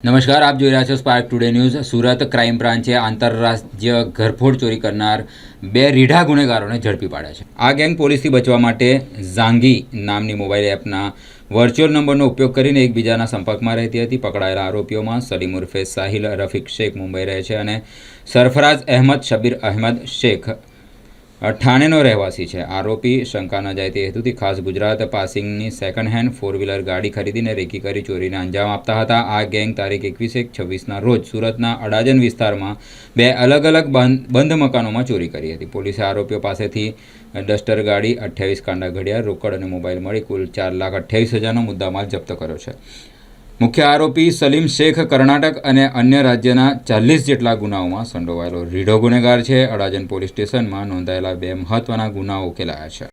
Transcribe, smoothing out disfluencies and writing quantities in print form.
નમસ્કાર, આપ જોઈ રહ્યા છો Spark Today News. Surat crime બ્રાન્ચે આંતરરાજ્ય ઘરફોડ ચોરી કરનાર બે રીઢા ગુનેગારોને ઝડપી પાડ્યા છે। આ ગેંગ પોલીસથી બચવા માટે ઝાંગી નામની મોબાઈલ એપના વર્ચ્યુઅલ નંબરનો ઉપયોગ કરીને એકબીજાના સંપર્કમાં રહેતી હતી। પકડાયેલા આરોપીઓમાં સલીમ ઉર્ફે સાહિલ રફીક શેખ મુંબઈ રહે છે અને સરફરાઝ અહેમદ શબીર અહેમદ શેખ ઠાણેનો રહેવાસી છે। આરોપી શંકા ન જાય તે હેતુથી ખાસ ગુજરાત પાસિંગની સેકન્ડ હેન્ડ 4 વ્હીલર ગાડી ખરીદીને રેકી કરી ચોરીને અંજામ આપતા હતા। આ ગેંગ તારીખ 21/1/26ના રોજ સુરતના અડાજણ વિસ્તારમાં બે અલગ અલગ બંધ મકાનોમાં ચોરી કરી હતી। પોલીસે આરોપીઓ પાસેથી ડસ્ટર ગાડી, 28 કાંડા ઘડિયાળ, રોકડ અને મોબાઈલ મળી કુલ 4,28,000નો મુદ્દામાલ જપ્ત કર્યો છે। મુખ્ય આરોપી સલીમ શેખ કર્ણાટક અને અન્ય રાજ્યના 40 જેટલા ગુનાઓમાં સંડોવાયેલો રીઢો ગુનેગાર છે। અડાજણ પોલીસ સ્ટેશનમાં નોંધાયેલા બે મહત્વના ગુનાઓ ઉકેલાયા છે।